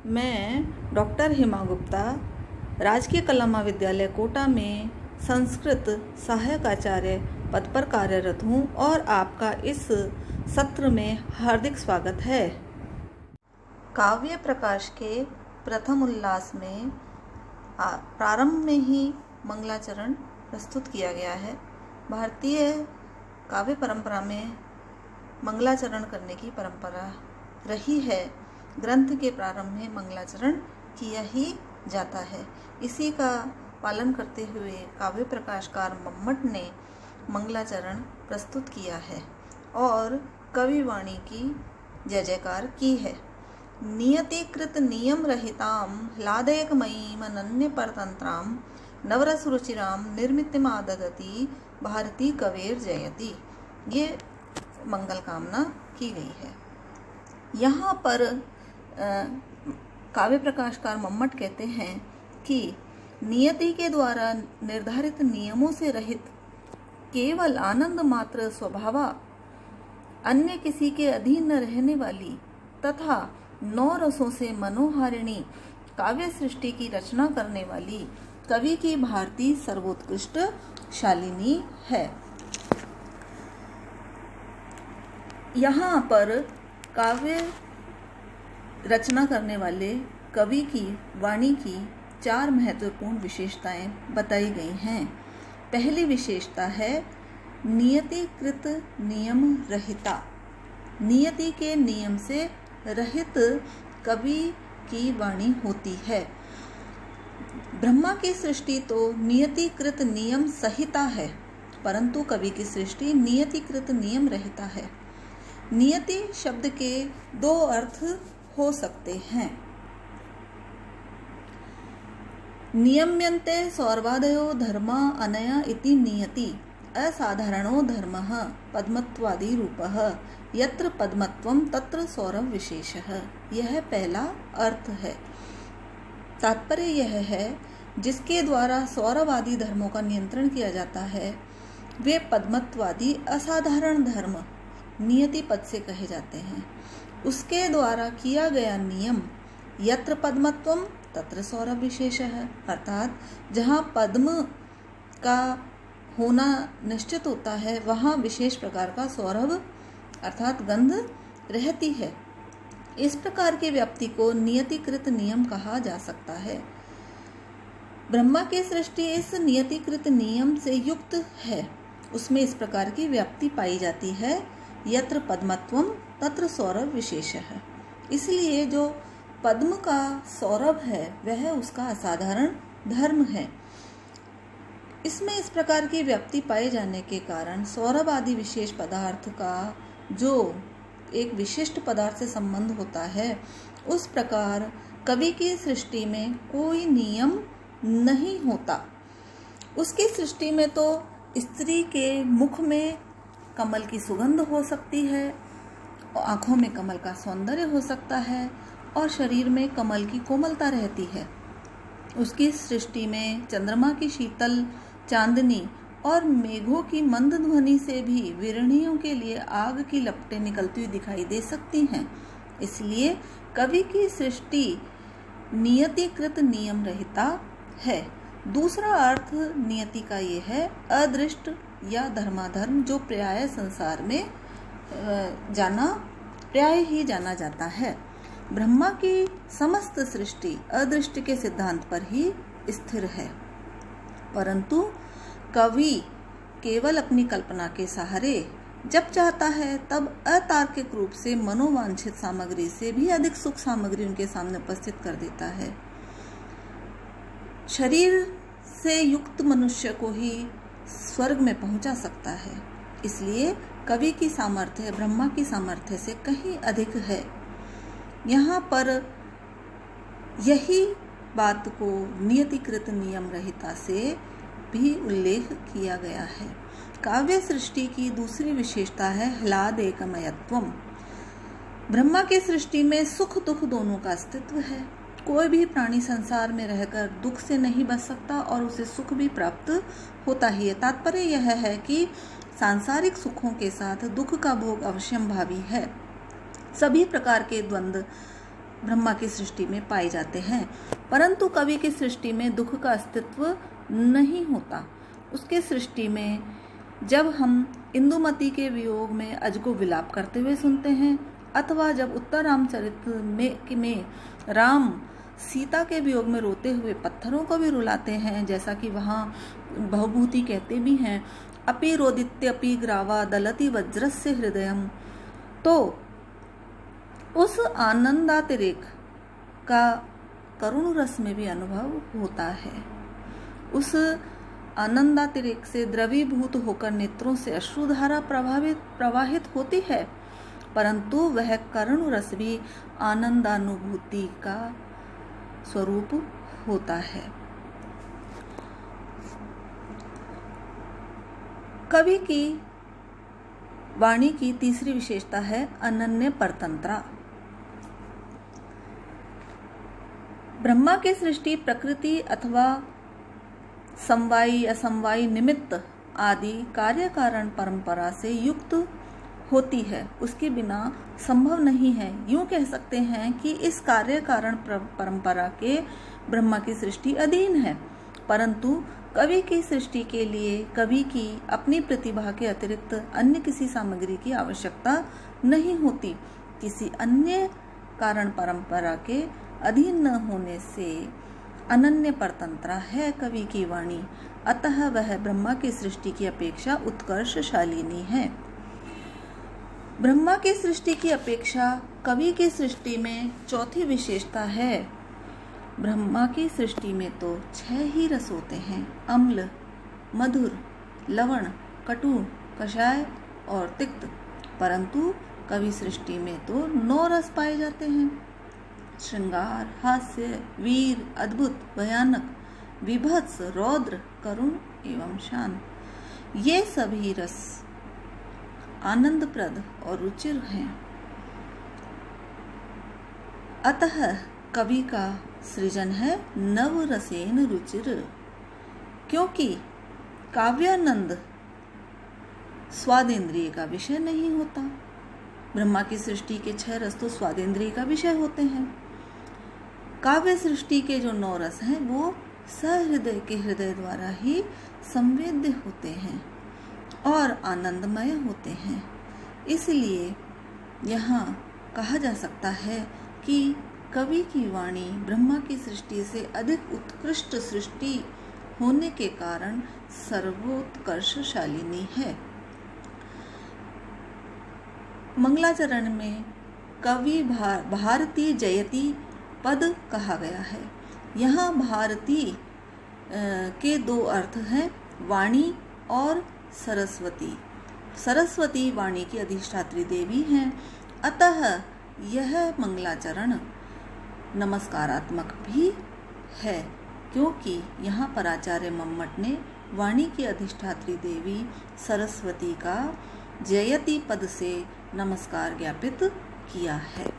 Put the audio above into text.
मैं डॉक्टर हिमा गुप्ता राजकीय कला महाविद्यालय कोटा में संस्कृत सहायक आचार्य पद पर कार्यरत हूँ और आपका इस सत्र में हार्दिक स्वागत है। काव्य प्रकाश के प्रथम उल्लास में प्रारंभ में ही मंगलाचरण प्रस्तुत किया गया है। भारतीय काव्य परंपरा में मंगलाचरण करने की परंपरा रही है। ग्रंथ के प्रारंभ में मंगलाचरण किया ही जाता है। इसी का पालन करते हुए काव्य प्रकाशकार मम्मट ने मंगलाचरण प्रस्तुत किया है और कविवाणी की जय जयकार की है। नियतिकृत नियम रहिताम ह्लादैकमयीम अनन्य परतंत्राम नवरस रुचिराम निर्मितिमाददति भारती कवेर जयति, ये मंगल कामना की गई है। यहाँ पर काव्य प्रकाशकार मम्मट कहते हैं कि नियति के द्वारा निर्धारित नियमों से रहित केवल आनंद मात्र स्वभावा, अन्य किसी के अधीन न रहने वाली तथा 9 रसों से मनोहारिणी काव्य सृष्टि की रचना करने वाली कवि की भारती सर्वोत्कृष्ट शालिनी है। यहाँ पर काव्य रचना करने वाले कवि की वाणी की 4 महत्वपूर्ण विशेषताएं बताई गई हैं। पहली विशेषता है नियतिकृत नियम रहिता। नियति के नियम से रहित कवि की वाणी होती है। ब्रह्मा की सृष्टि तो नियतिकृत नियम सहिता है, परंतु कवि की सृष्टि नियतिकृत नियम रहिता है। नियति शब्द के 2 अर्थ हो सकते हैं। नियम्यन्ते सौर्वादयो धर्मा अनया इति नियति असाधारणो धर्मः पद्मत्वादि रूपः यत्र पद्मत्वं तत्र सौरभ विशेषः। यह पहला अर्थ है। तात्पर्य यह है जिसके द्वारा सौरभ आदि धर्मों का नियंत्रण किया जाता है वे पद्मत्वादि असाधारण धर्म नियति पद से कहे जाते हैं। उसके द्वारा किया गया नियम यत्र पद्मत्वम तत्र सौरभ विशेष है, अर्थात जहाँ पद्म का होना निश्चित होता है वहाँ विशेष प्रकार का सौरभ अर्थात गंध रहती है। इस प्रकार की व्याप्ति को नियतिकृत नियम कहा जा सकता है। ब्रह्मा की सृष्टि इस नियतिकृत नियम से युक्त है। उसमें इस प्रकार की व्याप्ति पाई जाती है यत्र पद्मत्वम तत्र सौरभ विशेष है। इसलिए जो पद्म का सौरभ है वह उसका असाधारण धर्म है। इसमें इस प्रकार की व्याप्ति पाए जाने के कारण सौरभ आदि विशेष पदार्थ का जो एक विशिष्ट पदार्थ से संबंध होता है, उस प्रकार कवि की सृष्टि में कोई नियम नहीं होता। उसकी सृष्टि में तो स्त्री के मुख में कमल की सुगंध हो सकती है, आँखों में कमल का सौंदर्य हो सकता है और शरीर में कमल की कोमलता रहती है। उसकी सृष्टि में चंद्रमा की शीतल चांदनी और मेघों की मंद ध्वनि से भी विरणियों के लिए आग की लपटें निकलती हुई दिखाई दे सकती हैं। इसलिए कवि की सृष्टि नियतिकृत नियम रहिता है। दूसरा अर्थ नियति का ये है अदृष्ट या धर्माधर्म, जो प्राय संसार में प्राय ही जाना जाता है। ब्रह्मा की समस्त सृष्टि अदृष्ट के सिद्धांत पर ही स्थिर है, परंतु कवि केवल अपनी कल्पना के सहारे जब चाहता है तब अतार्किक रूप से मनोवांछित सामग्री से भी अधिक सुख सामग्री उनके सामने उपस्थित कर देता है। शरीर से युक्त मनुष्य को ही स्वर्ग में पहुंचा सकता है। इसलिए कवि की सामर्थ्य ब्रह्मा की सामर्थ्य से कहीं अधिक है। यहाँ पर यही बात को नियतिकृत नियम रहिता से भी उल्लेख किया गया है। काव्य सृष्टि की दूसरी विशेषता है ह्लादैकमयत्वम। ब्रह्मा की सृष्टि में सुख दुख दोनों का अस्तित्व है। कोई भी प्राणी संसार में रहकर दुख से नहीं बच सकता और उसे सुख भी प्राप्त होता ही है। तात्पर्य यह है कि सांसारिक सुखों के साथ दुख का भोग अवश्यंभावी है। सभी प्रकार के द्वंद्व ब्रह्मा की सृष्टि में पाए जाते हैं, परंतु कवि की सृष्टि में दुख का अस्तित्व नहीं होता। उसके सृष्टि में जब हम इंदुमती के वियोग में अज को विलाप करते हुए सुनते हैं, अथवा जब उत्तर रामचरित में राम सीता के वियोग में रोते हुए पत्थरों को भी रुलाते हैं, जैसा कि वहाँ भवभूति कहते भी हैं, अपि रोदित्यपि ग्रावा दलति वज्रस्य हृदयम, तो उस आनंदातिरेक का करुण रस में भी अनुभव होता है। उस आनंदातिरेक से द्रवीभूत होकर नेत्रों से अश्रुधारा प्रवाहित होती है, परंतु वह करुण रस भी आनंदानुभूति का स्वरूप होता है। कवि की वाणी की तीसरी विशेषता है अनन्य परतंत्रा। ब्रह्मा की सृष्टि प्रकृति अथवा समवायी असमवायी निमित्त आदि कार्य कारण परंपरा से युक्त होती है, उसके बिना संभव नहीं है। यूं कह सकते हैं कि इस कार्य कारण परंपरा के ब्रह्मा की सृष्टि अधीन है, परंतु कवि की सृष्टि के लिए कवि की अपनी प्रतिभा के अतिरिक्त अन्य किसी सामग्री की आवश्यकता नहीं होती। किसी अन्य कारण परंपरा के अधीन न होने से अनन्य परतंत्रा है कवि की वाणी, अतः वह ब्रह्मा की सृष्टि की अपेक्षा उत्कर्षशालिनी है। ब्रह्मा की सृष्टि की अपेक्षा कवि की सृष्टि में चौथी विशेषता है, ब्रह्मा की सृष्टि में तो 6 ही रस होते हैं, अम्ल, मधुर, लवण, कटु, कषाय और तिक्त, परंतु कवि सृष्टि में तो 9 रस पाए जाते हैं, श्रृंगार, हास्य, वीर, अद्भुत, भयानक, विभत्स, रौद्र, करुण एवं शांत। ये सभी रस आनंदप्रद और रुचिर हैं। अतः कवि का सृजन है नव रसेन रुचिर, क्योंकि काव्यानंद स्वादेंद्रिय का विषय नहीं होता। ब्रह्मा की सृष्टि के 6 रस तो स्वादेंद्रिय का विषय होते हैं। काव्य सृष्टि के जो 9 रस हैं वो सहृदय के हृदय द्वारा ही संवेद्य होते हैं और आनंदमय होते हैं। इसलिए यहाँ कहा जा सकता है कि कवि की वाणी ब्रह्मा की सृष्टि से अधिक उत्कृष्ट सृष्टि होने के कारण सर्वोत्कर्षशालिनी है। मंगलाचरण में कवि भारती जयति पद कहा गया है। यहाँ भारती के 2 अर्थ हैं, वाणी और सरस्वती। सरस्वती वाणी की अधिष्ठात्री देवी हैं, अतः यह मंगलाचरण नमस्कारात्मक भी है, क्योंकि यहाँ पर आचार्य मम्मट ने वाणी की अधिष्ठात्री देवी सरस्वती का जयति पद से नमस्कार ज्ञापित किया है।